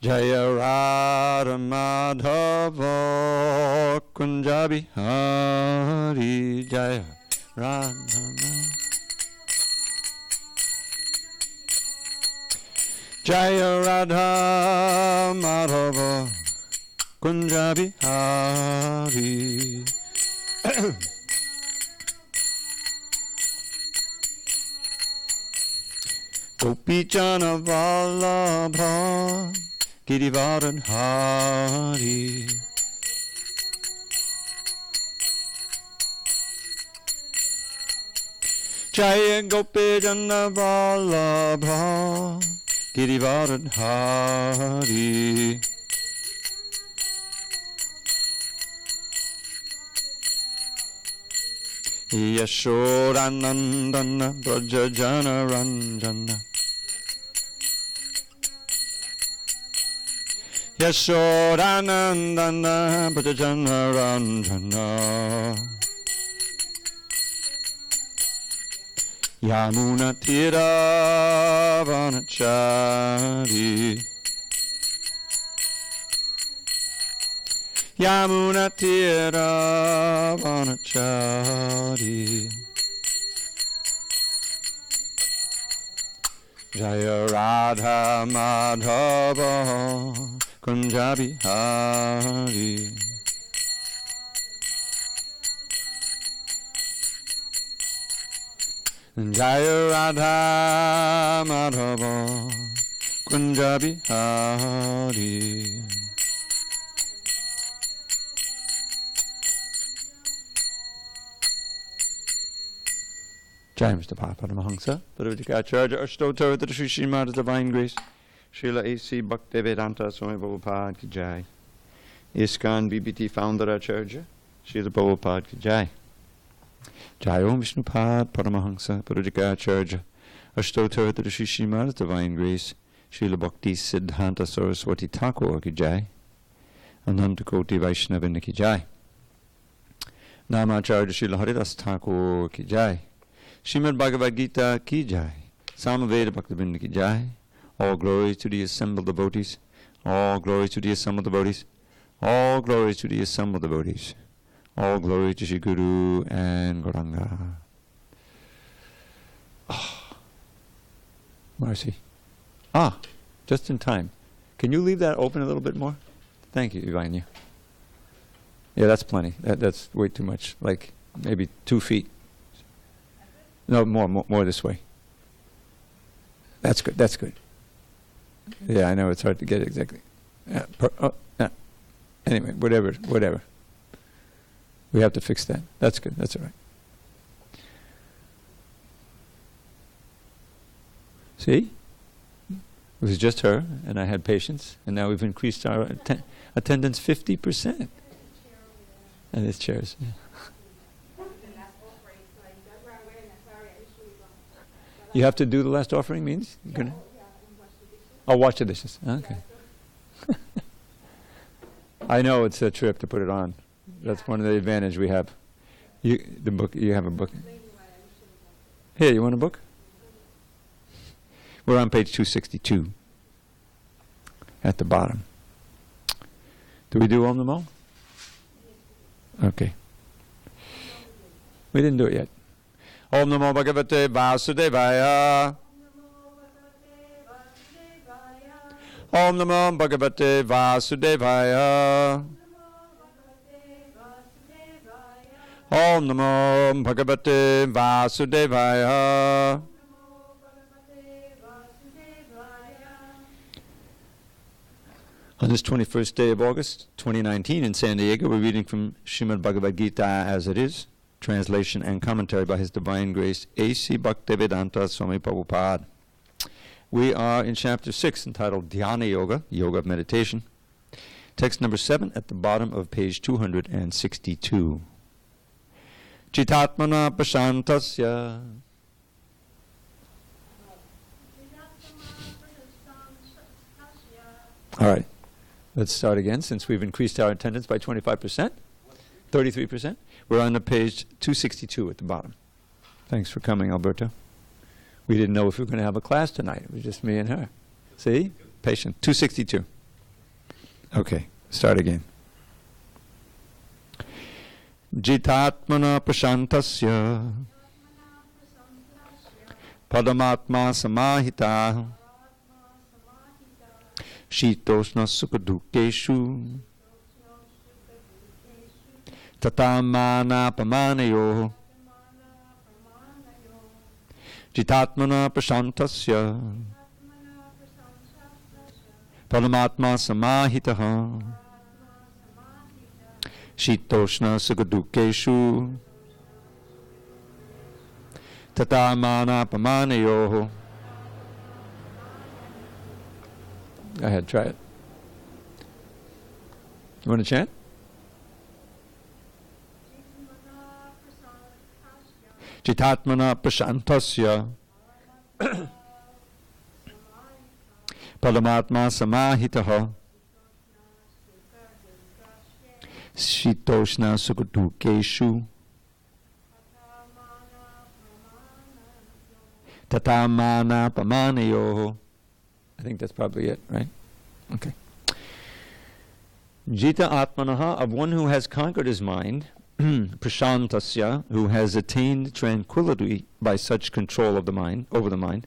Jaya Radha Madhava Kunja Bihari Jaya Radha Jaya Radha Madhava Kunja Bihari Gopichana Vallabha Girivardhan Hari Jaya Gopichana Vallabha Girivardhan Hari Yashodanandana Brajajana Ranjana Yashodanandana Brajajana Ranjana Yamuna Tira Vanachari Yamuna Tira Vanachari Jaya Radha Madhava Kunja Bihari Jaya Radha Madhava Kunja Bihari Jai Mr. Paramahamsa, Paramahansa, Ashtotar, the Sri Srimad Divine Grace, Srila A.C. Bhaktivedanta Swami Prabhupada Ki Jai, ISKCON BBT Founder Acharya, Srila Prabhupada Ki Jai, Jai Om Vishnupad Paramahansa, Paramahansa, Ashtotar, the Sri Srimad Divine Grace, Srila Bhakti Siddhanta Saraswati Thakur Ki Jai, Ananta Koti Vaishnavin Ki Jai, Namacharya Srila Haridas Thakur Ki Jai, Srimad Bhagavad Gita Ki Jai, Samaveda Bhaktivinoda Ki Jai. All glory to the assembled devotees. All glory to the assembled devotees. All glory to the assembled devotees. All glory to Shri Guru and Gauranga. Oh, mercy. Just in time. Can you leave that open a little bit more? Thank you, Ivania. Yeah, that's plenty. That's way too much. Like maybe 2 feet. No, more this way. That's good. That's good. Yeah, I know it's hard to get exactly. Yeah, anyway, whatever. We have to fix that. That's good. That's all right. See? It was just her, and I had patience, and now we've increased our attendance 50%. And it's chairs. Yeah. You have to do the last offering means? You're gonna? Oh, wash the dishes. Okay. I know it's a trip to put it on. That's one of the advantages we have. You have a book. Here, you want a book? We're on page 262. At the bottom. Do we do Om Namo? Okay. We didn't do it yet. Om Namo Bhagavate Vasudevaya. Om Namo Bhagavate Vasudevaya. Om Namo Bhagavate Vasudevaya. On this 21st day of August, 2019 in SanDiego, we're reading from Srimad Bhagavad Gita as it is. Translation and commentary by His Divine Grace, A.C. Bhaktivedanta Swami Prabhupada. We are in chapter 6 entitled Dhyana Yoga, Yoga of Meditation. Text number 7 at the bottom of page 262. Chitatmana Prashantasya. All right, let's start again since we've increased our attendance by 25%, 33%. We're on the page 262 at the bottom. Thanks for coming, Alberto. We didn't know if we were going to have a class tonight. It was just me and her. See? Patient. 262. Okay, start again. Jitatmana prashantasya padamatma samahita shitoshna sukadukeshu tatamana pamanayo jitatmana prashantasya padamatma samahitaha shitoshna sukadukeshu tatamana pamanayo. Go ahead, try it. You want to chant? Chitatmana prashantasya padamatma samahitaha shitoshna sukadukeshu tatamana pamanayo. I think that's probably it, right? Okay. Jita atmanaha, of one who has conquered his mind, prashantasya, who has attained tranquility by such control of the mind, over the mind,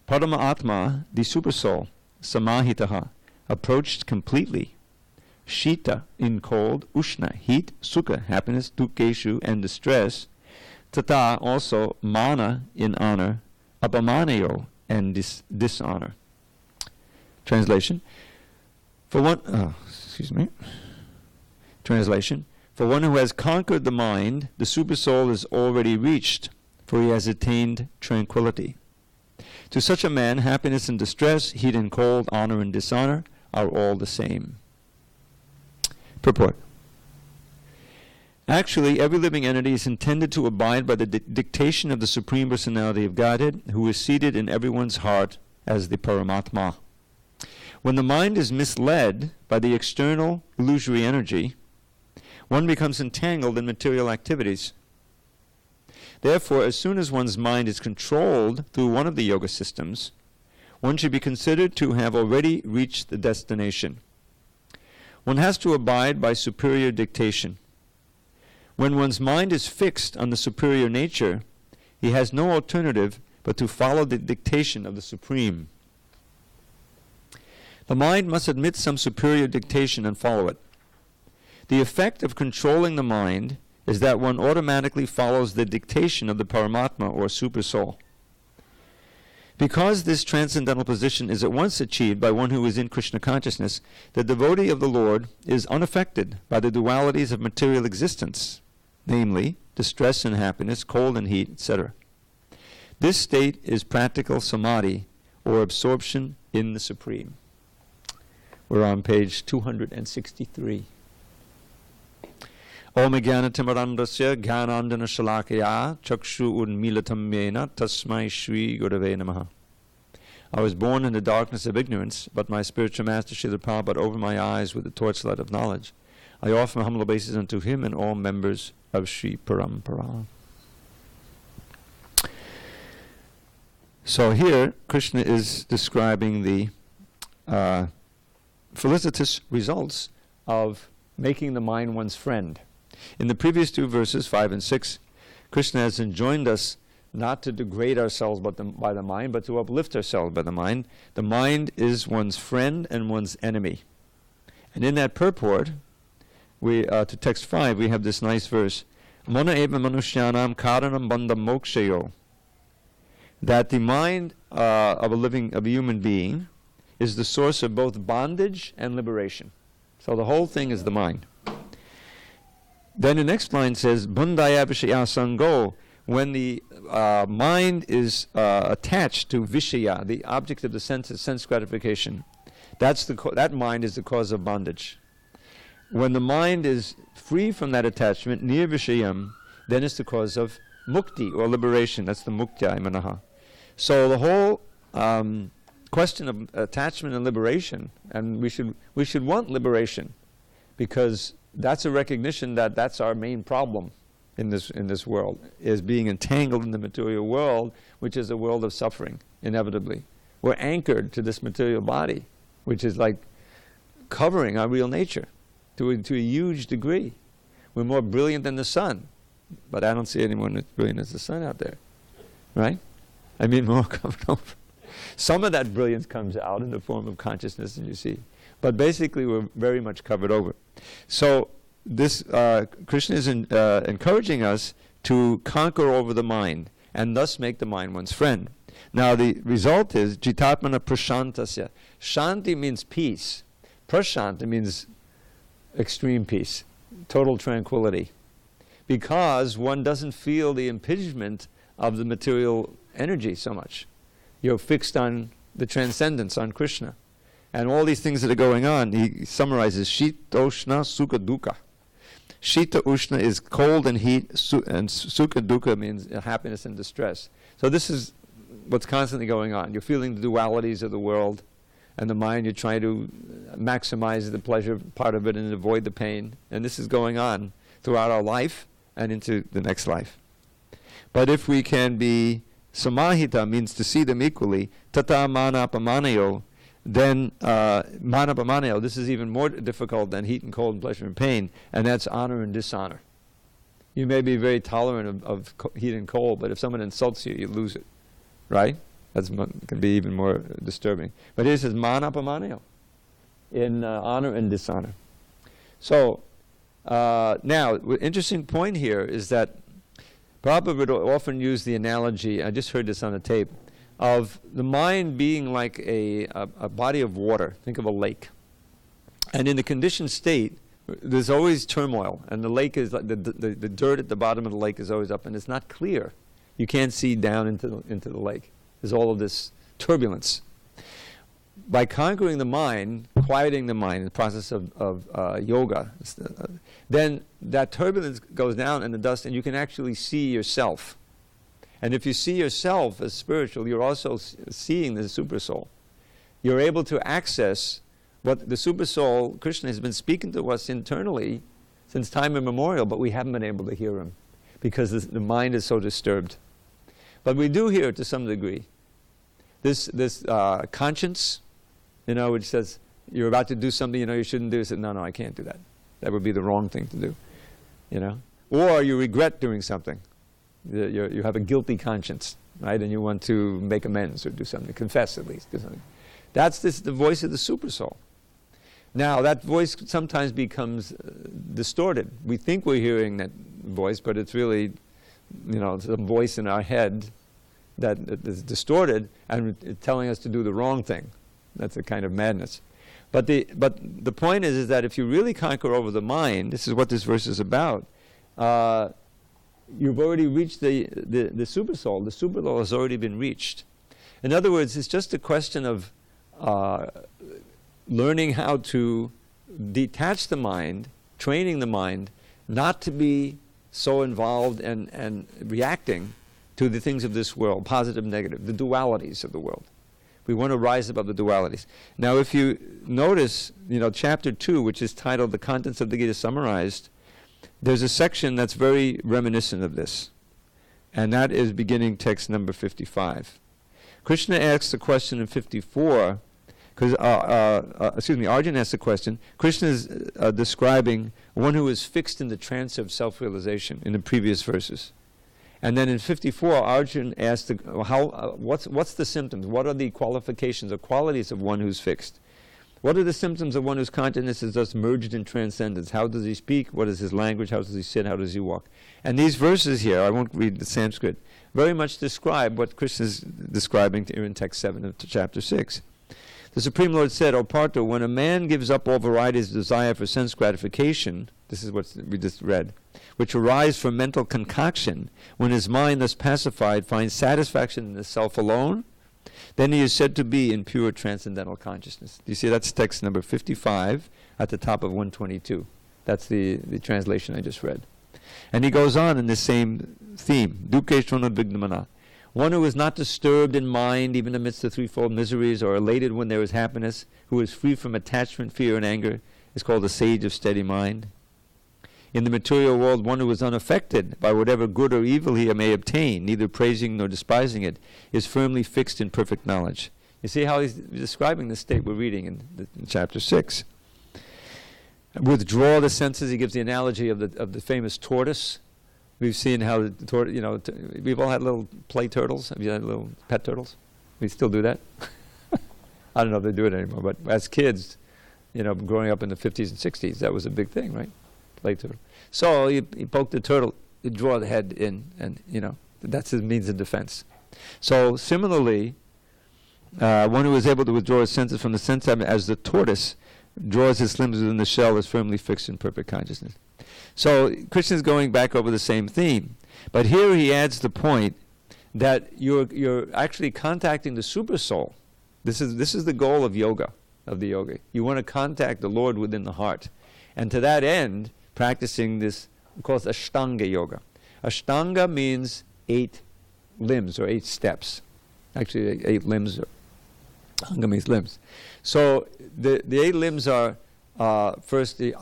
padama atma, the supersoul, samahitaha, approached completely, shita, in cold, ushna, heat, sukha, happiness, dukeshu, and distress, tata, also, mana, in honor, apamanayo, and dishonor. Translation. Translation. For one who has conquered the mind, the supersoul is already reached, for he has attained tranquility. To such a man, happiness and distress, heat and cold, honor and dishonor are all the same. Purport. Actually, every living entity is intended to abide by the dictation of the Supreme Personality of Godhead, who is seated in everyone's heart as the Paramatma. When the mind is misled by the external illusory energy, one becomes entangled in material activities. Therefore, as soon as one's mind is controlled through one of the yoga systems, one should be considered to have already reached the destination. One has to abide by superior dictation. When one's mind is fixed on the superior nature, he has no alternative but to follow the dictation of the Supreme. The mind must admit some superior dictation and follow it. The effect of controlling the mind is that one automatically follows the dictation of the Paramatma or Supersoul. Because this transcendental position is at once achieved by one who is in Krishna consciousness, the devotee of the Lord is unaffected by the dualities of material existence, namely distress and happiness, cold and heat, etc. This state is practical samadhi, or absorption in the Supreme. We're on page 263. Om Jnanatimirandasya Jnanandana Shalakaya Chakshu Unmilatam Mena Tasmai Shri Gurave Namaha. I was born in the darkness of ignorance, but my spiritual master Srila Prabhupada opened my eyes with the torchlight of knowledge. I offer my humble obeisance unto him and all members of Sri Parampara. So here, Krishna is describing the felicitous results of making the mind one's friend. In the previous two verses, 5 and 6, Krishna has enjoined us not to degrade ourselves by the mind, but to uplift ourselves by the mind. The mind is one's friend and one's enemy. And in that purport, to text 5, we have this nice verse, Mana eva manushyanam karanam bandham mokshayo, that the mind of a human being is the source of both bondage and liberation. So the whole thing is the mind. Then the next line says, Bundaya Vishaya Sango, when the mind is attached to Vishaya, the object of the sense gratification, that mind is the cause of bondage. When the mind is free from that attachment, near Vishayam, then it's the cause of mukti, or liberation. That's the muktya manaha. So the whole question of attachment and liberation, and we should want liberation, because that's a recognition that that's our main problem in this world, is being entangled in the material world, which is a world of suffering, inevitably. We're anchored to this material body, which is like covering our real nature to a huge degree. We're more brilliant than the sun, but I don't see anyone as brilliant as the sun out there, right? I mean, more covered over. Some of that brilliance comes out in the form of consciousness, and you see. But basically, we're very much covered over. So this Krishna is encouraging us to conquer over the mind, and thus make the mind one's friend. Now, the result is jitatmana prashantasya. Shanti means peace. Prashanta means extreme peace, total tranquility, because one doesn't feel the impingement of the material energy so much. You're fixed on the transcendence, on Krishna. And all these things that are going on, he summarizes Shita, Ushna, Sukha, Dukkha. Shita, Ushna is cold and heat, and Sukha, Dukkha means happiness and distress. So this is what's constantly going on. You're feeling the dualities of the world, and the mind, you're trying to maximize the pleasure part of it and avoid the pain. And this is going on throughout our life and into the next life. But if we can be samahita, means to see them equally, tata manapamanayo, then manapamanayo, this is even more difficult than heat and cold and pleasure and pain, and that's honor and dishonor. You may be very tolerant of heat and cold, but if someone insults you, you lose it, right? That can be even more disturbing. But here it says manapamanayo, in honor and dishonor. So now, interesting point here is that Prabhupada would often use the analogy, I just heard this on a tape, of the mind being like a body of water. Think of a lake. And in the conditioned state, there's always turmoil, and the lake is like the dirt at the bottom of the lake is always up, and it's not clear. You can't see down into the lake. There's all of this turbulence. By conquering the mind, quieting the mind, the process of yoga, then that turbulence goes down in the dust, and you can actually see yourself. And if you see yourself as spiritual, you're also seeing the Supersoul. You're able to access what the Supersoul, Krishna, has been speaking to us internally since time immemorial, but we haven't been able to hear him because the mind is so disturbed. But we do hear it to some degree. This conscience, which says, you're about to do something you shouldn't do. Say, no, I can't do that. That would be the wrong thing to do, Or you regret doing something. You have a guilty conscience, right? And you want to make amends or do something, confess at least, do something. That's the voice of the Supersoul. Now, that voice sometimes becomes distorted. We think we're hearing that voice, but it's really, some voice in our head that is distorted and telling us to do the wrong thing. That's a kind of madness. But the point is that if you really conquer over the mind, this is what this verse is about, you've already reached the Supersoul. The Supersoul has already been reached. In other words, it's just a question of learning how to detach the mind, training the mind, not to be so involved and reacting to the things of this world, positive, negative, the dualities of the world. We want to rise above the dualities. Now, if you notice, chapter 2, which is titled The Contents of the Gita Summarized, there's a section that's very reminiscent of this, and that is beginning text number 55. Krishna asks the question in 54, because, Arjuna asks the question. Krishna is describing one who is fixed in the trance of self-realization in the previous verses. And then in 54, Arjuna asked, what's the symptoms? What are the qualifications or qualities of one who's fixed? What are the symptoms of one whose consciousness is thus merged in transcendence? How does he speak? What is his language? How does he sit? How does he walk? And these verses here, I won't read the Sanskrit, very much describe what Krishna is describing here in text 7 of chapter 6. The Supreme Lord said, O Partha, when a man gives up all varieties of desire for sense gratification, this is what we just read, which arise from mental concoction, when his mind thus pacified finds satisfaction in the self alone, then he is said to be in pure transcendental consciousness. Do you see that's text number 55 at the top of 122. That's the translation I just read. And he goes on in the same theme, Dukkeshvana Vignamana. One who is not disturbed in mind even amidst the threefold miseries or elated when there is happiness, who is free from attachment, fear, and anger, is called a sage of steady mind. In the material world, one who is unaffected by whatever good or evil he may obtain, neither praising nor despising it, is firmly fixed in perfect knowledge. You see how he's describing the state we're reading in chapter 6. withdraw the senses. He gives the analogy of the famous tortoise. We've seen how the tortoise, we've all had little play turtles. Have you had little pet turtles? We still do that. I don't know if they do it anymore, but as kids, growing up in the 50s and 60s, that was a big thing, right? Play turtle. So you poke the turtle, you draw the head in, and that's his means of defense. So similarly, one who is able to withdraw his senses from the sense element, as the tortoise draws his limbs within the shell, is firmly fixed in perfect consciousness. So Krishna is going back over the same theme, but here he adds the point that you're actually contacting the super soul. This is the goal of yoga, of the yoga. You want to contact the Lord within the heart, and to that end, practicing this, called Ashtanga yoga. Ashtanga means 8 limbs or 8 steps. Actually, 8 limbs. Anga means limbs. So the 8 limbs are first the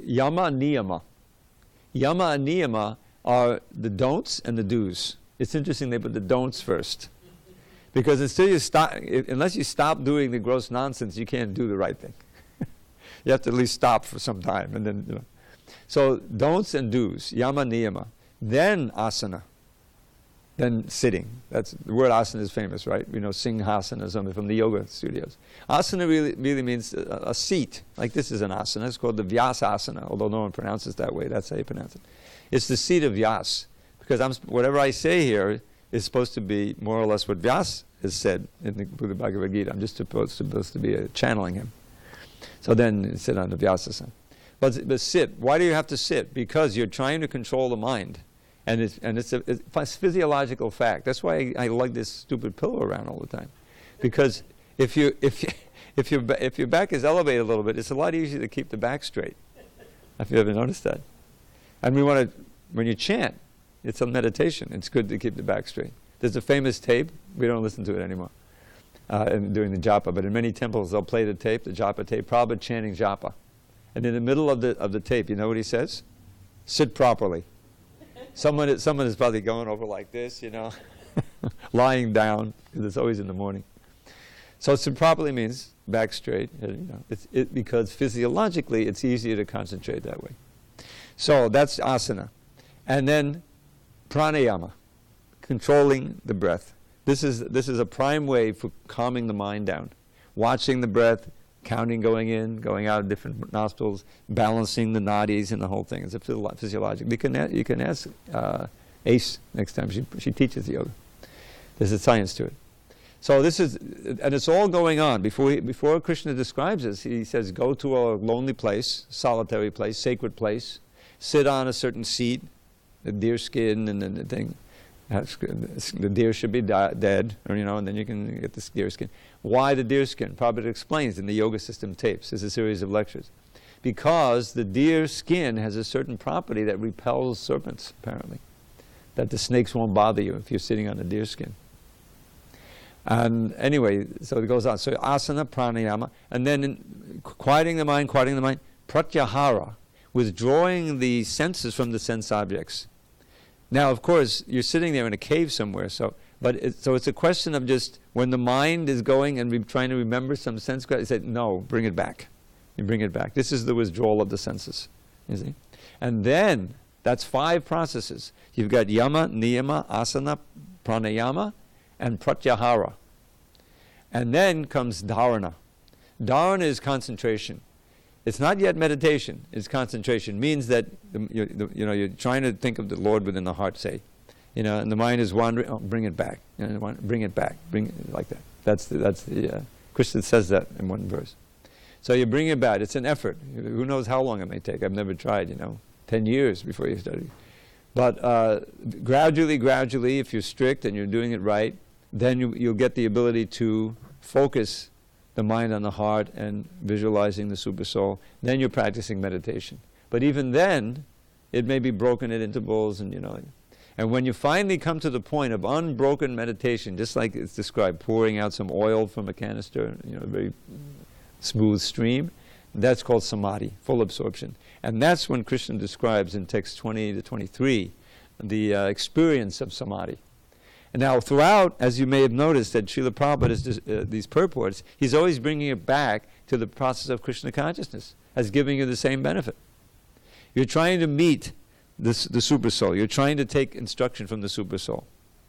yama and niyama. Yama and niyama are the don'ts and the do's. It's interesting they put the don'ts first, because unless you stop doing the gross nonsense, you can't do the right thing. You have to at least stop for some time, and then So don'ts and do's, yama niyama. Then asana. Then sitting. That's the word asana is famous, right? Singhasana or something from the yoga studios. Asana really means a seat. Like this is an asana. It's called the Vyasasana, although no one pronounces that way. That's how you pronounce it. It's the seat of Vyas, because whatever I say here is supposed to be more or less what Vyas has said in the Bhagavad Gita. I'm just supposed to be channeling him. So then sit on the Vyasasana. But sit. Why do you have to sit? Because you're trying to control the mind. And it's a physiological fact. That's why I lug this stupid pillow around all the time, because if your back is elevated a little bit, it's a lot easier to keep the back straight. Have you ever noticed that? And when you chant, it's a meditation. It's good to keep the back straight. There's a famous tape. We don't listen to it anymore during the japa, but in many temples they'll play the tape, the japa tape, Prabhupada chanting japa, and in the middle of the tape, you know what he says? Sit properly. Someone is probably going over like this, lying down, because it's always in the morning. So sit properly means back straight, because physiologically it's easier to concentrate that way. So that's asana. And then pranayama, controlling the breath. This is a prime way for calming the mind down. Watching the breath, counting going in, going out of different nostrils, balancing the nadis and the whole thing. It's a physiological. You can ask Ace next time she teaches yoga. There's a science to it. So and it's all going on. Before Krishna describes this, he says, go to a lonely place, solitary place, sacred place, sit on a certain seat, the deer skin and then the thing. The deer should be dead, and then you can get this deer skin. Why the deer skin? Prabhupada explains in the Yoga System tapes. There's a series of lectures. Because the deer skin has a certain property that repels serpents, apparently. That the snakes won't bother you if you're sitting on the deer skin. And anyway, so it goes on. So asana, pranayama, and then quieting the mind, pratyahara, withdrawing the senses from the sense objects. Now, of course, you're sitting there in a cave somewhere, so it's a question of just when the mind is going and trying to remember some sense, you say, no, bring it back. You bring it back. This is the withdrawal of the senses, you see. And then, that's 5 processes. You've got yama, niyama, asana, pranayama, and pratyahara. And then comes dharana. Dharana is concentration. It's not yet meditation. It's concentration. Means that you're trying to think of the Lord within the heart, say, and the mind is wandering. Oh, bring it back. Bring it back. Bring it like that. That's the Krishna says that in one verse. So you bring it back. It's an effort. Who knows how long it may take? I've never tried. 10 years before you study. But gradually, if you're strict and you're doing it right, then you'll get the ability to focus the mind on the heart and visualizing the super soul. Then you're practicing meditation. But even then, it may be broken at intervals, and and when you finally come to the point of unbroken meditation, just like it's described, pouring out some oil from a canister, a very smooth stream, that's called samadhi, full absorption. And that's when Krishna describes in text 20 to 23 the experience of samadhi. And now throughout, as you may have noticed, that Srila Prabhupada, these purports, he's always bringing it back to the process of Krishna consciousness as giving you the same benefit. You're trying to meet the super soul. You're trying to take instruction from the super soul,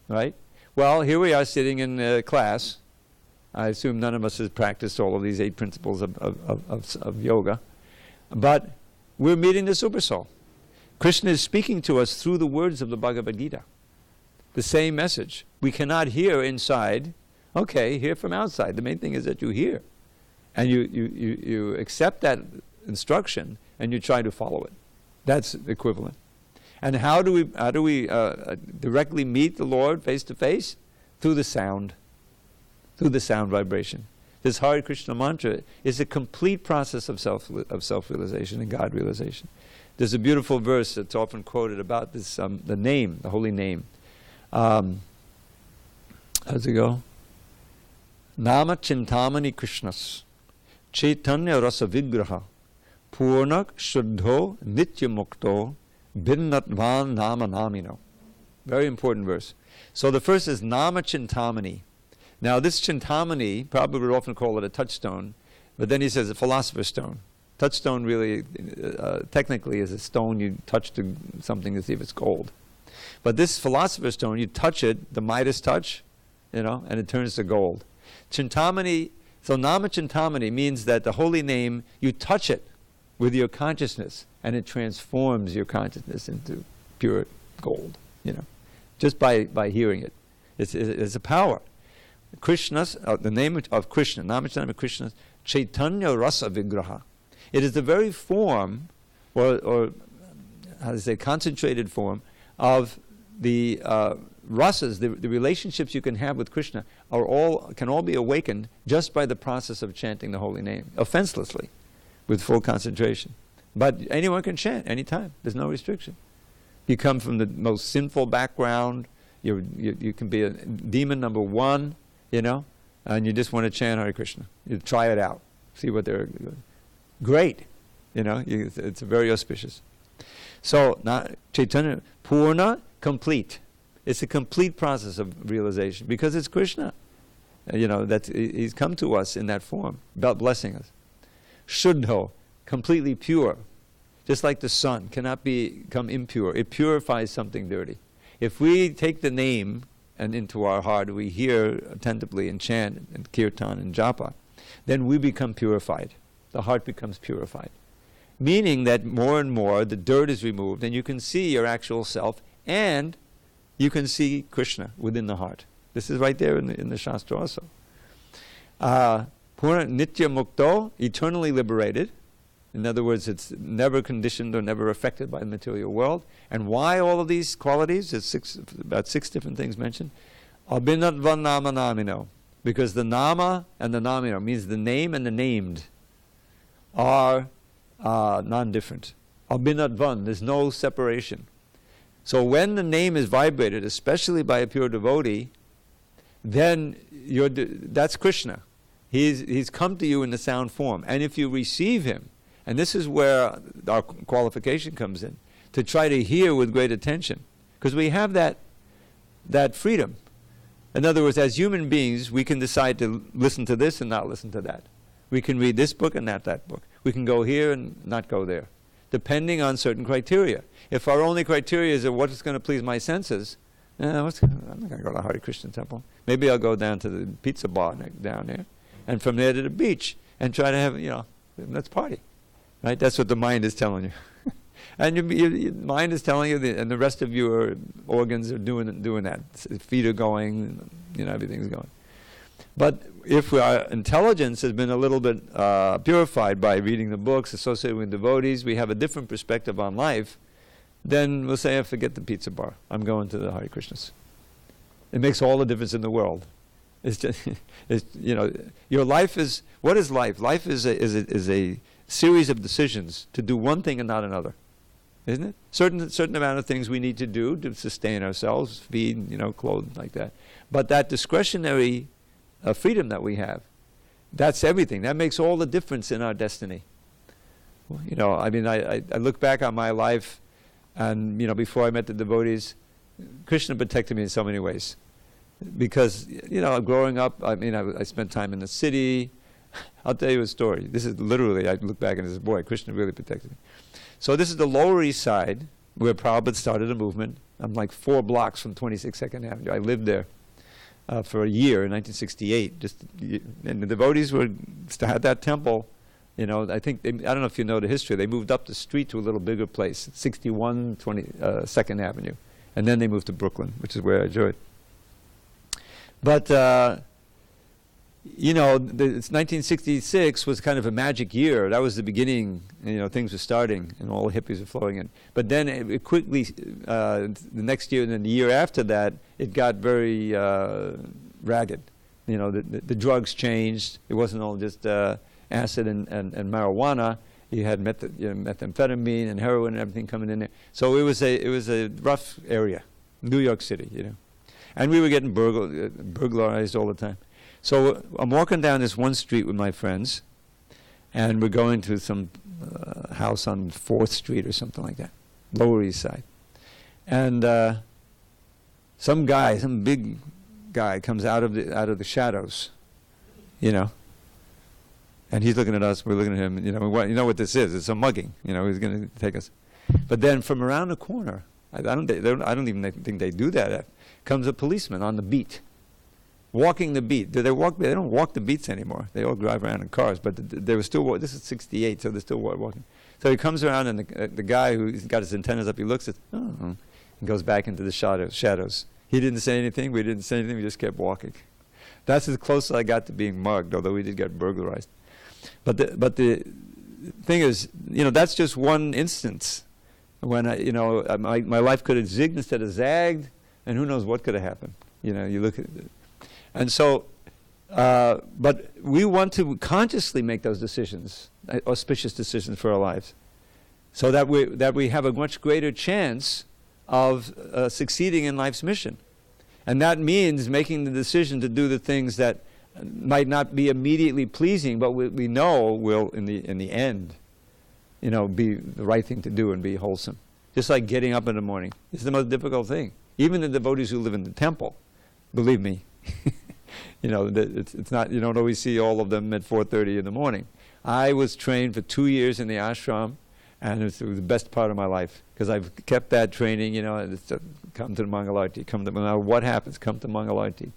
right? Well, here we are sitting in class. I assume none of us has practiced all of these 8 principles of yoga, but we're meeting the super soul. Krishna is speaking to us through the words of the Bhagavad Gita. The same message. We cannot hear inside. Okay, hear from outside. The main thing is that you hear. And you accept that instruction and you try to follow it. That's equivalent. And how do we directly meet the Lord face to face? Through the sound. Through the sound vibration. This Hare Krishna mantra is a complete process of self-realization and God realization. There's a beautiful verse that's often quoted about this, the name, the holy name. How's it go? Nama Chintamani Krishnas Chaitanya Rasa Vigraha Purnak Shuddho Nitya Mukto Bhinnatvan Nama Namino. Very important verse. So the first is Nama Chintamani. Now this Chintamani, probably would often call it a touchstone, but then he says a philosopher's stone. Touchstone really, technically, is a stone you touch to something to see if it's gold. But this philosopher's stone, you touch it, the Midas touch, and it turns to gold. Chintamani, so Nama Chintamani means that the holy name, you touch it with your consciousness, and it transforms your consciousness into pure gold, just by hearing it. It's a power. Krishna's, the name of Krishna, Nama Chintamani Krishna, Chaitanya Rasa Vigraha. It is the very form, or how to say, concentrated form of the rasas, the relationships you can have with Krishna can all be awakened just by the process of chanting the holy name, offenselessly, with full concentration. But anyone can chant anytime. There's no restriction. You come from the most sinful background. You can be a demon number 1, and you just want to chant Hare Krishna. You try it out, see what they're doing. Great, it's very auspicious. So, Chaitanya Purna, complete. It's a complete process of realization because it's Krishna. He's come to us in that form, blessing us. Shuddho, completely pure. Just like the sun cannot become impure. It purifies something dirty. If we take the name and into our heart, we hear attentively and chant and kirtan and japa, then we become purified. The heart becomes purified. Meaning that more and more the dirt is removed and you can see your actual self and you can see Krishna within the heart. This is right there in the Shastra also. Purna Nitya Mukto, eternally liberated. In other words, it's never conditioned or never affected by the material world. And why all of these qualities? There's about 6 different things mentioned. Abhinatva Nama Namino. Because the Nama and the Namino means the name and the named are non-different. Abhinatvan, there's no separation. So when the name is vibrated, especially by a pure devotee, then that's Krishna. He's come to you in the sound form. And if you receive him, and this is where our qualification comes in, to try to hear with great attention. Because we have that freedom. In other words, as human beings, we can decide to listen to this and not listen to that. We can read this book and not that book. We can go here and not go there, depending on certain criteria. If our only criteria is what is going to please my senses, I'm not going to go to Hare Krishna temple. Maybe I'll go down to the pizza bar down there, and from there to the beach, and try to have, let's party. Right? That's what the mind is telling you. And your mind is telling you, and the rest of your organs are doing that. Feet are going, everything's going. But if our intelligence has been a little bit purified by reading the books associated with devotees, we have a different perspective on life, then we'll say, forget the pizza bar. I'm going to the Hare Krishnas. It makes all the difference in the world. It's just, your life is, what is life? Life is a series of decisions to do one thing and not another. Isn't it? Certain amount of things we need to do to sustain ourselves, feed, clothe, like that. But that discretionary freedom that we have, that's everything. That makes all the difference in our destiny. I look back on my life, and before I met the devotees, Krishna protected me in so many ways. Because growing up, I spent time in the city. I'll tell you a story. This is literally, I look back and this boy, Krishna really protected me. So this is the Lower East Side, where Prabhupada started a movement. I'm like 4 blocks from 26 Second Avenue. I lived there for a year in 1968. And the devotees had that temple. You know, I think, I don't know if you know the history, they moved up the street to a little bigger place, 61 Second Avenue. And then they moved to Brooklyn, which is where I joined. But, you know, it's 1966 was kind of a magic year. That was the beginning, you know, things were starting and all the hippies were flowing in. But then it quickly, the next year and then the year after that, it got very ragged. You know, the drugs changed. It wasn't all just acid and marijuana. You had methamphetamine and heroin and everything coming in there. So it was a rough area, New York City, you know. And we were getting burglarized all the time. So I'm walking down this one street with my friends, and we're going to some house on 4th Street or something like that, Lower East Side. And some big guy comes out of the shadows, you know. And he's looking at us, we're looking at him, you know what this is, it's a mugging, you know, he's going to take us. But then from around the corner, I don't even think they do that, comes a policeman on the beat, walking the beat. They don't walk the beats anymore. They all drive around in cars, but they were still, this is 68, so they're still walking. So he comes around and the guy who's got his antennas up, he looks at, and goes back into the shadows. He didn't say anything, we didn't say anything, we just kept walking. That's as close as I got to being mugged, although we did get burglarized. But the thing is, you know, that's just one instance when my life could have zigged instead of zagged, and who knows what could have happened. You know, you look at it. And so, but we want to consciously make those decisions, auspicious decisions for our lives, so that we have a much greater chance of succeeding in life's mission. And that means making the decision to do the things that might not be immediately pleasing, but we know will in the end, you know, be the right thing to do and be wholesome. Just like getting up in the morning. It's the most difficult thing. Even the devotees who live in the temple, believe me, you know, it's not, you don't always see all of them at 4:30 in the morning. I was trained for 2 years in the ashram, and it was the best part of my life, because I've kept that training, you know, and it's come to the Mangalarti, no matter what happens, come to Mangalarti.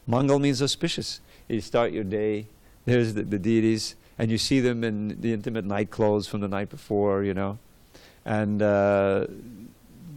Mangal means auspicious. You start your day, there's the deities, and you see them in the intimate night clothes from the night before, you know. And the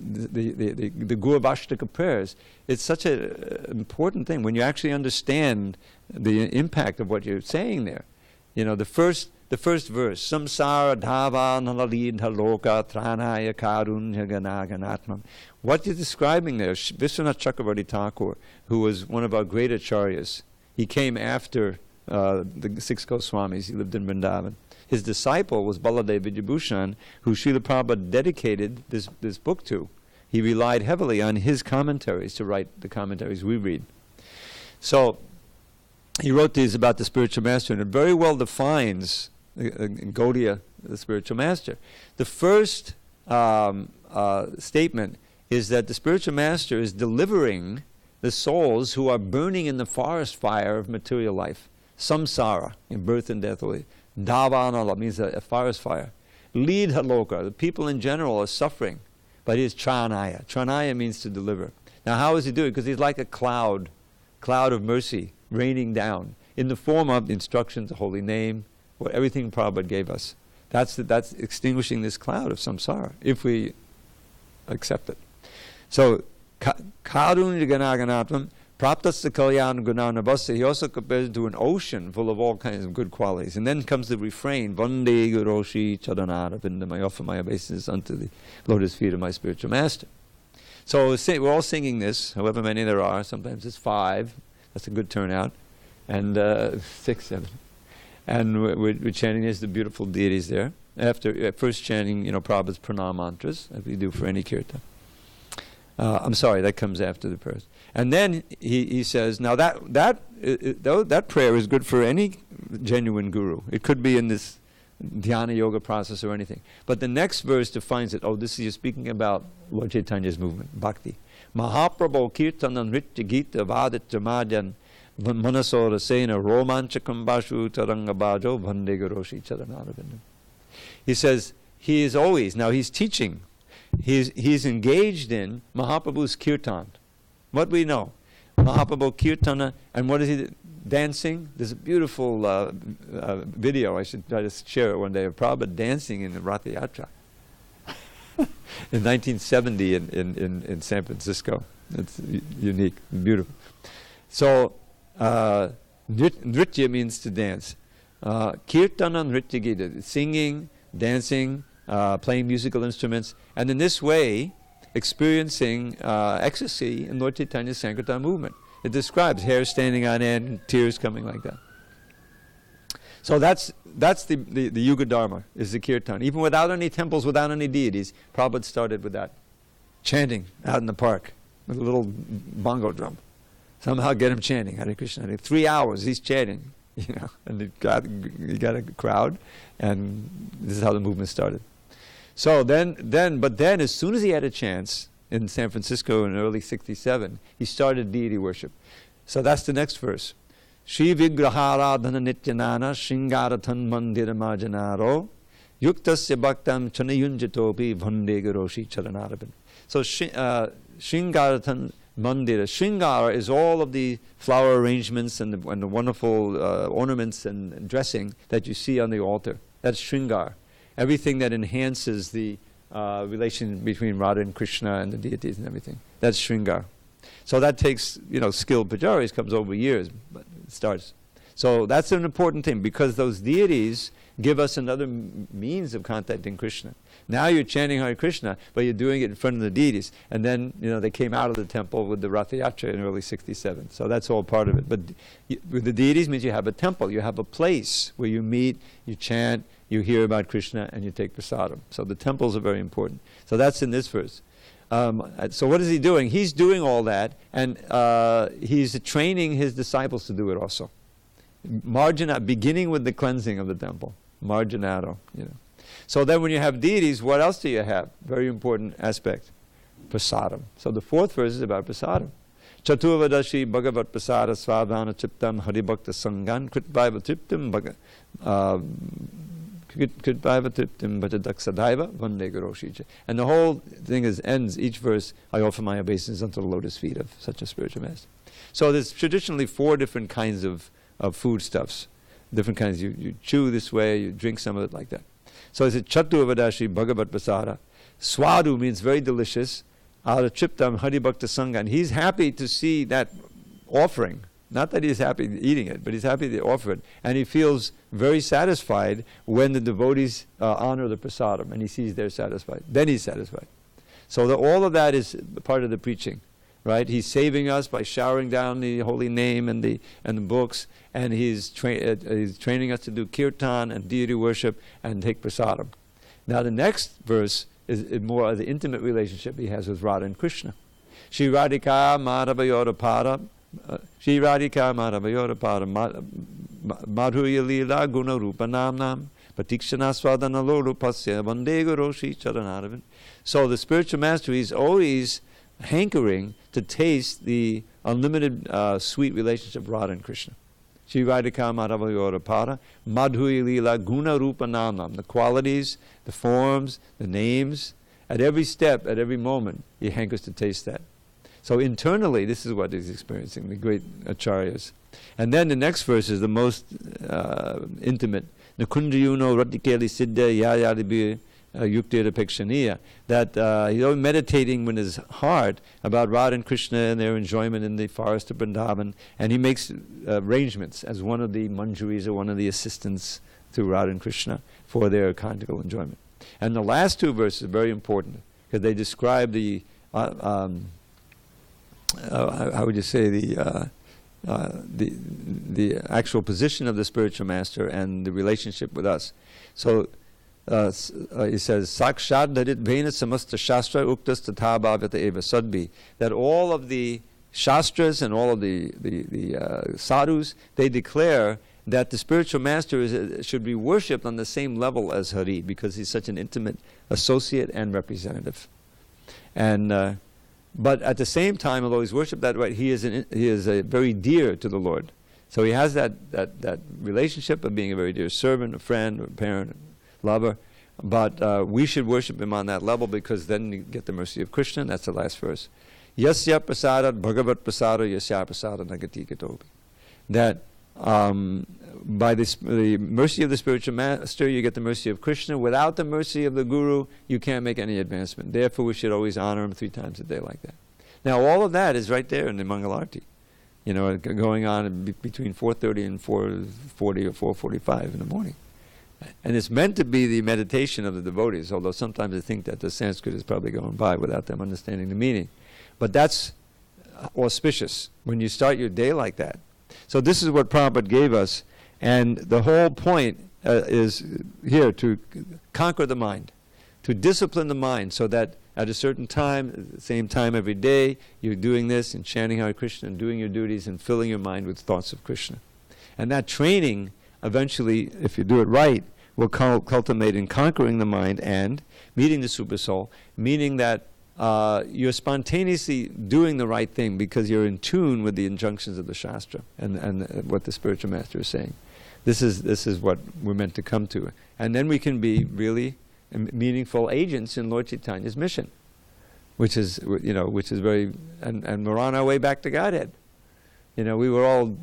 Gurvashtaka prayers, it's such an important thing when you actually understand the impact of what you're saying there. You know, the first verse, samsara dhava nalalidha loka tranaya karunya ganaganatmam. What you're describing there, Vishwanath Chakravarti Thakur, who was one of our great acharyas, he came after the 6 Goswamis, he lived in Vrindavan. His disciple was Baladev Vijayabhushan, who Srila Prabhupada dedicated this book to. He relied heavily on his commentaries to write the commentaries we read. So he wrote these about the spiritual master, and it very well defines Gaudiya, the spiritual master. The first statement is that the spiritual master is delivering the souls who are burning in the forest fire of material life. Samsara, in birth and death. Dhavanala means a forest fire. Lidha loka, the people in general are suffering, but he is tranaya. Tranaya means to deliver. Now how is he doing? Because he's like a cloud of mercy raining down in the form of instructions, the holy name, everything Prabhupada gave us. That's extinguishing this cloud of samsara, if we accept it. So, karunya ganaganatvam, praptasya kalyan gunanabhasya, he also compares it to an ocean full of all kinds of good qualities. And then comes the refrain, Vande Guroshi Chadanara Vindam, I offer my obeisance unto the lotus feet of my spiritual master. So we're all singing this, however many there are. Sometimes it's 5, that's a good turnout, and 6, 7. And we're chanting this, the beautiful deities there. After first chanting, you know, Prabhupada's pranam mantras, as we do for any kirtan. I'm sorry, that comes after the prayers. And then he says, now that prayer is good for any genuine guru. It could be in this dhyana yoga process or anything. But the next verse defines it. Oh, this is speaking about Lord Chaitanya's movement, bhakti. Mahaprabhu kirtanan nritya gita vadat jamadyan Manasora Sena Romanchakam Bashu Tarangabajo Vandegaroshi Charanarabindam. He says he is always, now he's teaching, he's engaged in Mahaprabhu's kirtan. What we know, Mahaprabhu kirtana, and what is he dancing? There's a beautiful video, I should try to share it one day, of Prabhupada dancing in the Rath Yatra in 1970 in San Francisco. It's unique, beautiful. So, nritya means to dance. Kirtana nritya gita, singing, dancing, playing musical instruments, and in this way, experiencing ecstasy in Lord Chaitanya's Sankirtan movement. It describes hair standing on end, tears coming like that. So that's the Yuga Dharma, is the kirtan. Even without any temples, without any deities, Prabhupada started with that. Chanting out in the park with a little bongo drum. Somehow get him chanting Hare Krishna. 3 hours he's chanting, and he got a crowd, and this is how the movement started. So but then as soon as he had a chance in San Francisco in early '67, he started deity worship. So that's the next verse. Shri Vigraharadhana Nityanana Shringarathan Mandiramajanaro Yuktasya Bhaktam Chanayunjatopi Vandegaroshi Charanarabin. So Shringarathan Mandira. Shringara is all of the flower arrangements and the wonderful ornaments and dressing that you see on the altar. That's Shringar. Everything that enhances the relation between Radha and Krishna and the deities and everything. That's Shringar. So that takes, skilled pujaris, comes over years, but it starts. So that's an important thing, because those deities give us another means of contacting Krishna. Now you're chanting Hare Krishna, but you're doing it in front of the deities. And then, they came out of the temple with the Rath Yatra in early '67. So that's all part of it. But with the deities means you have a temple, you have a place where you meet, you chant, you hear about Krishna, and you take prasadam. So the temples are very important. So that's in this verse. So what is he doing? He's doing all that, and he's training his disciples to do it also. Beginning with the cleansing of the temple. Marginato, So then when you have deities, what else do you have? Very important aspect. Prasadam. So the fourth verse is about prasadam. Chaturvadashi Bhagavat Prasada Svadhana Chiptam Haribhakta Sangan Kritvaiva Triptam Kritvaiva Triptam Bhajadaksadaiva Vandegaroshi. And the whole thing ends, each verse, I offer my obeisance unto the lotus feet of such a spiritual master. So there's traditionally 4 different kinds of foodstuffs. Different kinds. You chew this way, you drink some of it like that. So it's a Chaturvadashi Bhagavat Prasada. Swadu means very delicious. Ala Triptam Haribhakta Sangan. He's happy to see that offering. Not that he's happy eating it, but he's happy to offer it. And he feels very satisfied when the devotees honor the prasadam, and he sees they're satisfied. Then he's satisfied. So all of that is part of the preaching, right? He's saving us by showering down the holy name and the books, and he's training us to do kirtan and deity worship and take prasadam. Now the next verse is more of the intimate relationship he has with Radha and Krishna. Shri Radhika Madhava Pada Shri Radhika Madhava Pada Madhurya Lila Guna Rupa Namnam Patikshana Swadana Lorupasya Vandegaroshi Charanaravan. So the spiritual master is always hankering to taste the unlimited sweet relationship of Radha and Krishna. Shri Radhika Madhava Pada Madhurya Lila Guna Rupa Namnam. The qualities, the forms, the names, at every step, at every moment, he hankers to taste that. So internally, this is what he's experiencing, the great acharyas. And then the next verse is the most intimate. Nakunjayuno Ratikeli Siddha Yayadibi Yuktira Pekshaniya. That he's always meditating with his heart about Radha and Krishna and their enjoyment in the forest of Vrindavan. And he makes arrangements as one of the manjuris or one of the assistants to Radha and Krishna for their conjugal enjoyment. And the last 2 verses are very important because they describe the how would you say, the actual position of the spiritual master and the relationship with us. So he says, Sakshad Dharit Vena Samasta Shastra Uktas Tatha Bhavyata Eva Sadbi. That all of the Shastras and all of the sadhus, they declare that the spiritual master should be worshipped on the same level as Hari, because he's such an intimate associate and representative. And But at the same time, although he's worshipped that way, he is very dear to the Lord. So he has that relationship of being a very dear servant, a friend, a parent, lover. But we should worship him on that level, because then you get the mercy of Krishna. That's the last verse. Yasya prasadat bhagavat prasada yasya prasada nagati katobi. That by the mercy of the spiritual master, you get the mercy of Krishna. Without the mercy of the guru, you can't make any advancement. Therefore, we should always honor him 3 times a day like that. Now, all of that is right there in the Mangalarti. You know, going on between 4:30 and 4:40 or 4:45 in the morning. And it's meant to be the meditation of the devotees, although sometimes I think that the Sanskrit is probably going by without them understanding the meaning. But that's auspicious when you start your day like that. So this is what Prabhupada gave us, and the whole point is here to conquer the mind, to discipline the mind, so that at a certain time, same time every day, you're doing this and chanting Hare Krishna and doing your duties and filling your mind with thoughts of Krishna. And that training, eventually, if you do it right, will culminate in conquering the mind and meeting the Super Soul, meaning that you're spontaneously doing the right thing because you're in tune with the injunctions of the Shastra and what the spiritual master is saying. This is what we're meant to come to. And then we can be really meaningful agents in Lord Chaitanya's mission, which is very, and we're on our way back to Godhead. You know, we were all,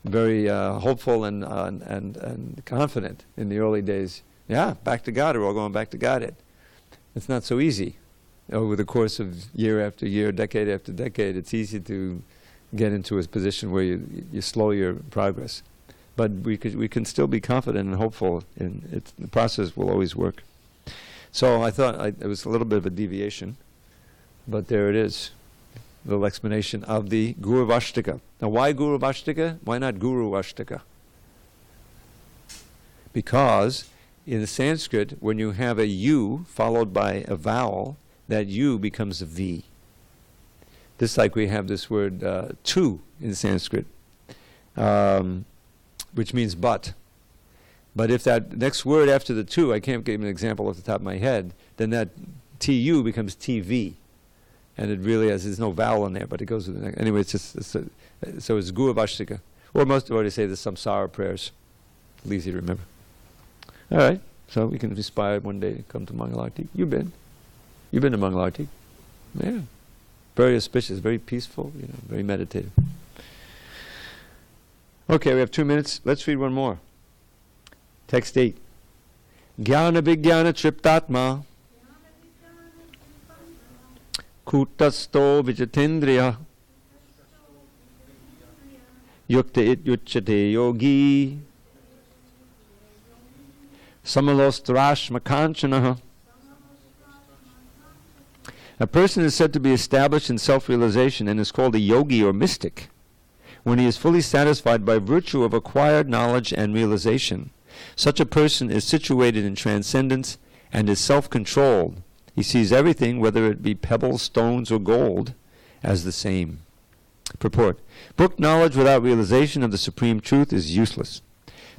very hopeful and confident in the early days. Yeah, back to God, we're all going back to Godhead. It's not so easy. Over the course of year after year, decade after decade, it's easy to get into a position where you slow your progress. But we can still be confident and hopeful, and the process will always work. So I thought it was a little bit of a deviation, but there it is. The little explanation of the Guru Vashtaka. Now, why Guru Vashtaka? Why not Guru Vashtaka? Because in the Sanskrit, when you have a U followed by a vowel, that U becomes a V. Just like we have this word tu in Sanskrit, which means but. But if that next word after the tu, I can't give an example off the top of my head, then that tu becomes tv. And it really has, there's no vowel in there, but it goes with the next. Anyway, so it's Guru Vashtaka. Or most of what say the samsara prayers. Easy to remember. All right, so we can aspire one day to come to Mangalarti. You've been to Mangalarti. Yeah. Very auspicious, very peaceful, very meditative. Okay, we have 2 minutes. Let's read one more. Text 8. Jnana Vijnana Triptatma Kutasto Vijatindriya Yukta It Yuchate Yogi Samalostrashma Kanchanaha. A person is said to be established in self-realization and is called a yogi or mystic when he is fully satisfied by virtue of acquired knowledge and realization. Such a person is situated in transcendence and is self-controlled. He sees everything, whether it be pebbles, stones, or gold, as the same. Purport. Book knowledge without realization of the supreme truth is useless.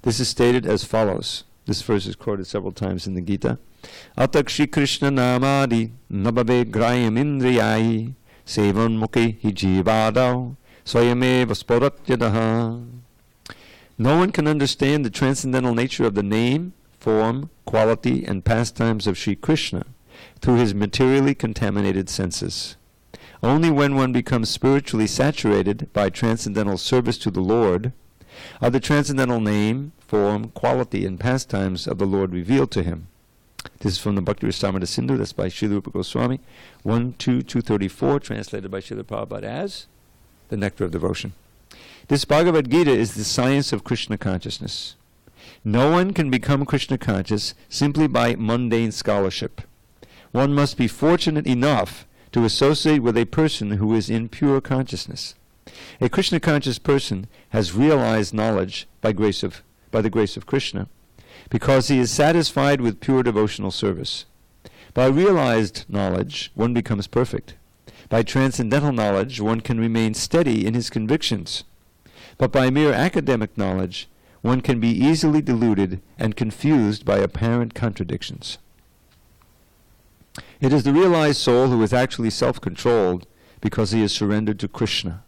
This is stated as follows. This verse is quoted several times in the Gita. Atakshi Krishna namadi nabave grayam indriyayi sevan mukhi hijivadav swayame vasporatyadaha. No one can understand the transcendental nature of the name, form, quality, and pastimes of Sri Krishna through his materially contaminated senses. Only when one becomes spiritually saturated by transcendental service to the Lord are the transcendental name, form, quality, and pastimes of the Lord revealed to him. This is from the Bhakti Rasamrita Sindhu, that's by Srila Rupa Goswami, 1-2-234, translated by Srila Prabhupada as the Nectar of Devotion. This Bhagavad Gita is the science of Krishna consciousness. No one can become Krishna conscious simply by mundane scholarship. One must be fortunate enough to associate with a person who is in pure consciousness. A Krishna conscious person has realized knowledge by the grace of Krishna, because he is satisfied with pure devotional service. By realized knowledge, one becomes perfect. By transcendental knowledge, one can remain steady in his convictions. But by mere academic knowledge, one can be easily deluded and confused by apparent contradictions. It is the realized soul who is actually self-controlled because he is surrendered to Krishna.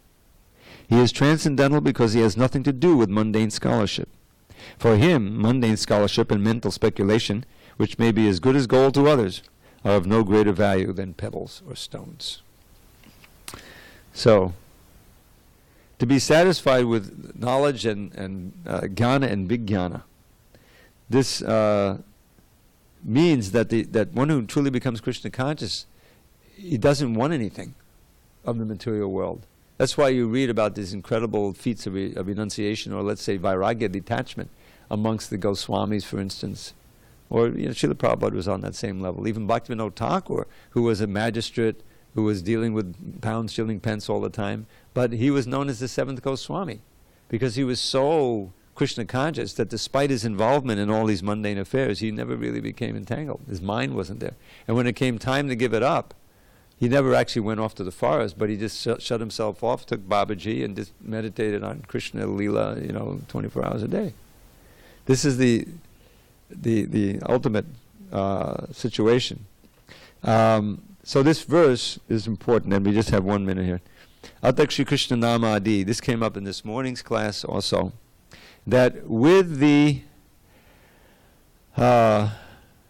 He is transcendental because he has nothing to do with mundane scholarship. For him, mundane scholarship and mental speculation, which may be as good as gold to others, are of no greater value than pebbles or stones. So, to be satisfied with knowledge and jnana and vijnana, this means that one who truly becomes Krishna conscious, he doesn't want anything of the material world. That's why you read about these incredible feats of renunciation, or let's say vairagya, detachment, amongst the Goswamis, for instance. Or, Srila Prabhupada was on that same level. Even Bhaktivinoda Thakur, who was a magistrate, who was dealing with pounds, shilling, pence all the time, but he was known as the seventh Goswami, because he was so Krishna conscious that despite his involvement in all these mundane affairs, he never really became entangled. His mind wasn't there. And when it came time to give it up, he never actually went off to the forest, but he just shut himself off, took Babaji, and just meditated on Krishna Leela, 24 hours a day. This is the ultimate situation. So this verse is important, and we just have 1 minute here. Atak Shri Krishna Nama Adi. This came up in this morning's class also. That with the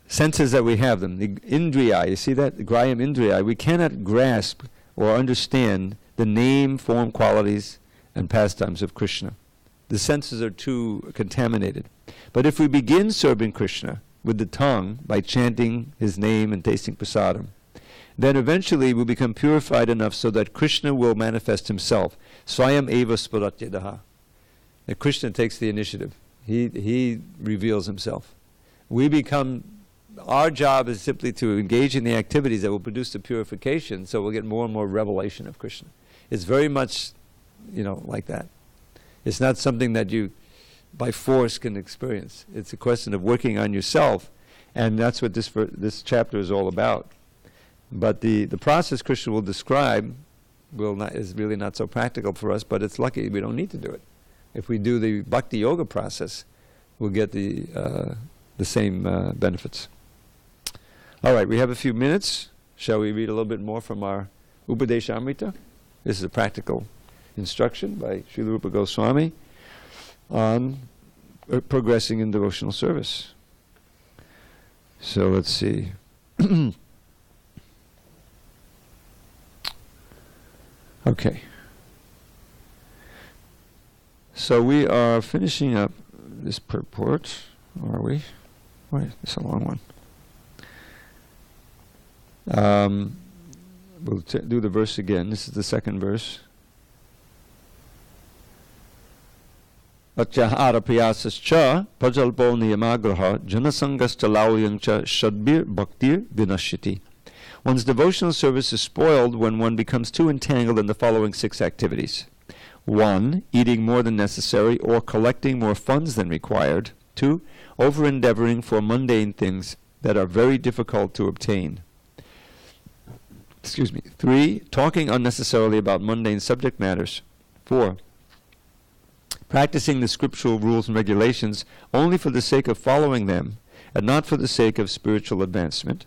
senses that we have them, the indriya, you see that? The grayam indriya, we cannot grasp or understand the name, form, qualities, and pastimes of Krishna. The senses are too contaminated. But if we begin serving Krishna with the tongue by chanting his name and tasting prasadam, then eventually we'll become purified enough so that Krishna will manifest himself. Swayam eva sparatyadaha. That Krishna takes the initiative. He reveals himself. Our job is simply to engage in the activities that will produce the purification, so we'll get more and more revelation of Krishna. It's very much, like that. It's not something that you, by force, can experience. It's a question of working on yourself, and that's what this chapter is all about. But the process Krishna will describe is really not so practical for us, but it's lucky we don't need to do it. If we do the bhakti yoga process, we'll get the same benefits. All right, we have a few minutes. Shall we read a little bit more from our Upadeshamrita? This is a practical instruction by Srila Rupa Goswami on progressing in devotional service. So let's see. Okay. So we are finishing up this purport, are we? Wait, it's a long one. We'll do the verse again. This is the second verse. Atyahara priyasascha pajalpo niyamagraha janasangascha lauyangcha shadbir bhaktir vinashiti. One's devotional service is spoiled when one becomes too entangled in the following 6 activities. 1. Eating more than necessary or collecting more funds than required. 2. Over-endeavoring for mundane things that are very difficult to obtain. 3. Talking unnecessarily about mundane subject matters. 4. Practicing the scriptural rules and regulations only for the sake of following them and not for the sake of spiritual advancement.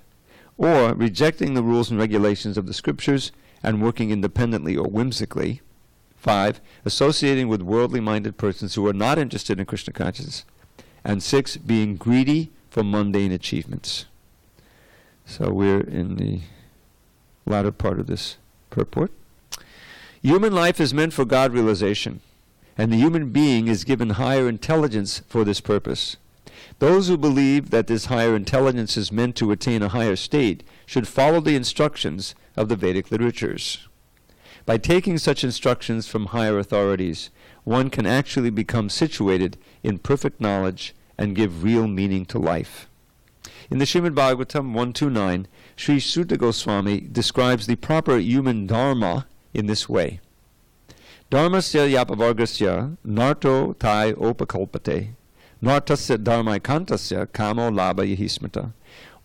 Or rejecting the rules and regulations of the scriptures and working independently or whimsically. 5. Associating with worldly-minded persons who are not interested in Krishna consciousness. And 6. Being greedy for mundane achievements. So we're in the latter part of this purport. Human life is meant for God realization, and the human being is given higher intelligence for this purpose. Those who believe that this higher intelligence is meant to attain a higher state should follow the instructions of the Vedic literatures. By taking such instructions from higher authorities, one can actually become situated in perfect knowledge and give real meaning to life. In the Srimad Bhagavatam 129, Sri Sutta Goswami describes the proper human dharma in this way. Dharmasya yapavargasya narto tai opakalpate nartasya dharmaikantasya kamo labha yahismata.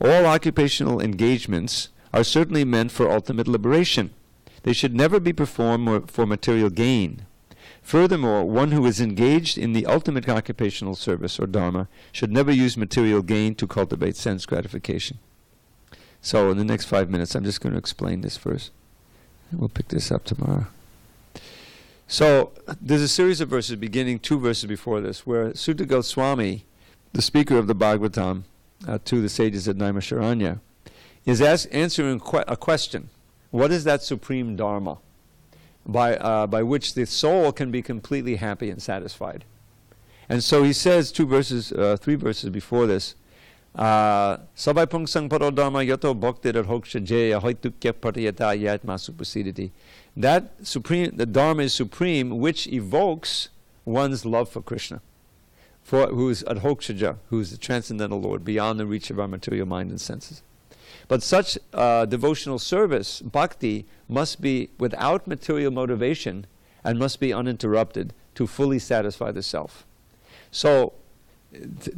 All occupational engagements are certainly meant for ultimate liberation. They should never be performed for material gain. Furthermore, one who is engaged in the ultimate occupational service or dharma should never use material gain to cultivate sense gratification. So in the next 5 minutes, I'm just going to explain this first. And we'll pick this up tomorrow. So there's a series of verses beginning 2 verses before this, where Sutta Goswami, the speaker of the Bhagavatam to the sages at Naimisharanya, is answering a question. What is that supreme dharma by which the soul can be completely happy and satisfied? And so he says 3 verses before this, Sabai pungsang paro dharma yato bhakti hoksha jaya hoitukya patayata yatma supasiditi. That supreme, the dharma is supreme, which evokes one's love for Krishna, who's adhokshaja, who's the transcendental Lord, beyond the reach of our material mind and senses. But such devotional service, bhakti, must be without material motivation and must be uninterrupted to fully satisfy the self. So,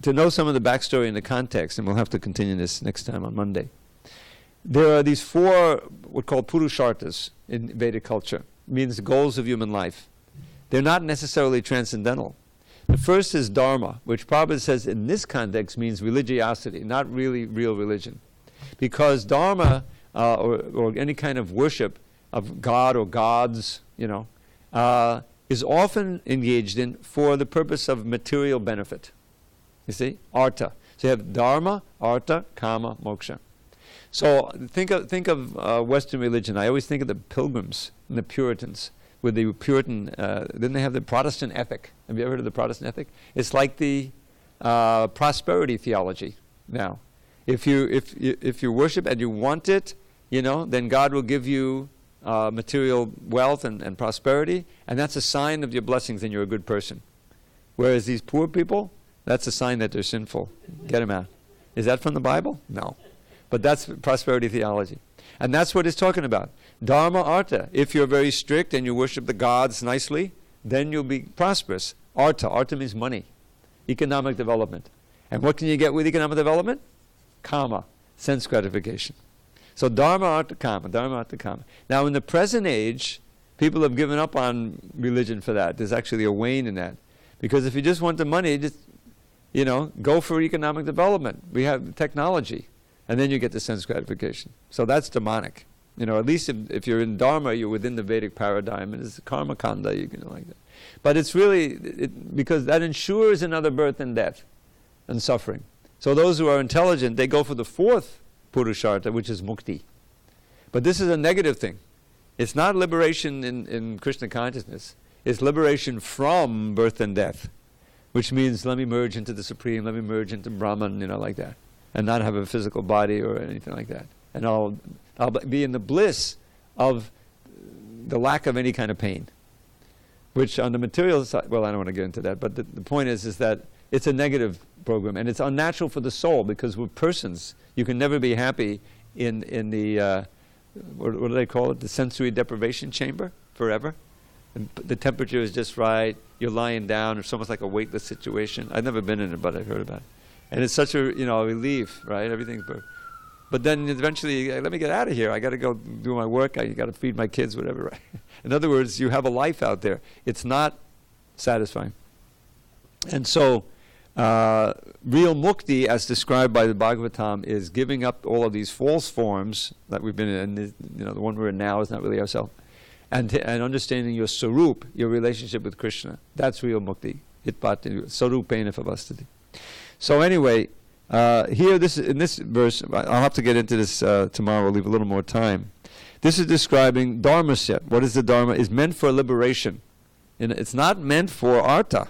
to know some of the backstory and the context, and we'll have to continue this next time on Monday, there are these 4 what are called purusharthas in Vedic culture, means the goals of human life. They're not necessarily transcendental. The first is dharma, which Prabhupada says in this context means religiosity, not really real religion. Because dharma, or any kind of worship of God or gods, is often engaged in for the purpose of material benefit. You see? Artha. So you have dharma, artha, kama, moksha. So think of Western religion. I always think of the Pilgrims and the Puritans. With the Puritan, then they have the Protestant ethic. Have you ever heard of the Protestant ethic? It's like the prosperity theology now. If you worship and you want it, then God will give you material wealth and prosperity, and that's a sign of your blessings and you're a good person. Whereas these poor people, that's a sign that they're sinful. Get them out. Is that from the Bible? No. But that's prosperity theology. And that's what it's talking about. Dharma, artha. If you're very strict and you worship the gods nicely, then you'll be prosperous. Artha. Artha means money. Economic development. And what can you get with economic development? Kama. Sense gratification. So dharma, artha, kama. Dharma, artha, kama. Now in the present age, people have given up on religion for that. There's actually a wane in that. Because if you just want the money, just go for economic development. We have technology. And then you get the sense gratification. So that's demonic. At least if you're in Dharma, you're within the Vedic paradigm, and it's karma kanda, you can like that. But it's really, because that ensures another birth and death and suffering. So those who are intelligent, they go for the 4th Purushartha, which is mukti. But this is a negative thing. It's not liberation in Krishna consciousness. It's liberation from birth and death, which means let me merge into the Supreme, let me merge into Brahman, like that, and not have a physical body or anything like that. And I'll be in the bliss of the lack of any kind of pain, which on the material side, well, I don't want to get into that, but the point is that it's a negative program, and it's unnatural for the soul, because we're persons. You can never be happy in the, what do they call it, the sensory deprivation chamber forever. And the temperature is just right, you're lying down, it's almost like a weightless situation. I've never been in it, but I've heard about it. And it's such a relief, right? Everything's but then eventually, let me get out of here. I got to go do my work. I got to feed my kids, whatever. Right? In other words, you have a life out there. It's not satisfying. And so, real mukti, as described by the Bhagavatam, is giving up all of these false forms that we've been in. The one we're in now is not really ourselves, and understanding your sarup, your relationship with Krishna. That's real mukti. Itpati sarupena favastati. So anyway, here in this verse, I'll have to get into this tomorrow. We'll leave a little more time. This is describing dharmasya. What is the dharma? Is meant for liberation. It's not meant for artha.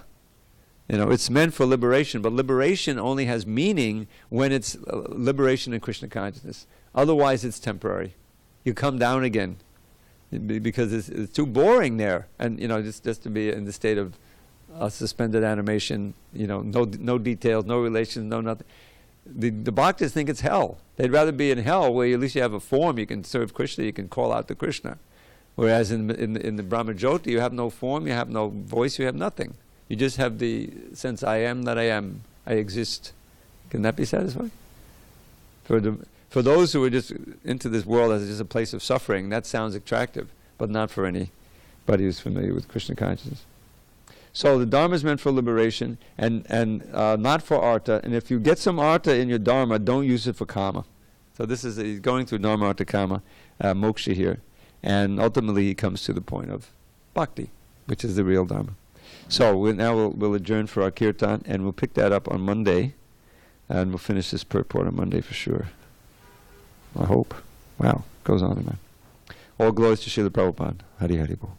It's meant for liberation. But liberation only has meaning when it's liberation in Krishna consciousness. Otherwise, it's temporary. You come down again because it's too boring there, and just to be in the state of suspended animation, no details, no relations, no nothing. The bhaktas think it's hell. They'd rather be in hell, where at least you have a form, you can serve Krishna, you can call out to Krishna. Whereas in the Brahmajyoti, you have no form, you have no voice, you have nothing. You just have the sense, I am that I am, I exist. Can that be satisfying? For those who are just into this world as just a place of suffering, that sounds attractive, but not for anybody who's familiar with Krishna consciousness. So the Dharma is meant for liberation and not for artha. And if you get some artha in your Dharma, don't use it for kama. So this is, he's going through Dharma Artha Kama, moksha here, and ultimately he comes to the point of bhakti, which is the real Dharma. So we'll adjourn for our kirtan, and we'll pick that up on Monday, and we'll finish this purport on Monday for sure. I hope. Wow, goes on and on. All glories to Srila Prabhupada. Hari Hari Bol.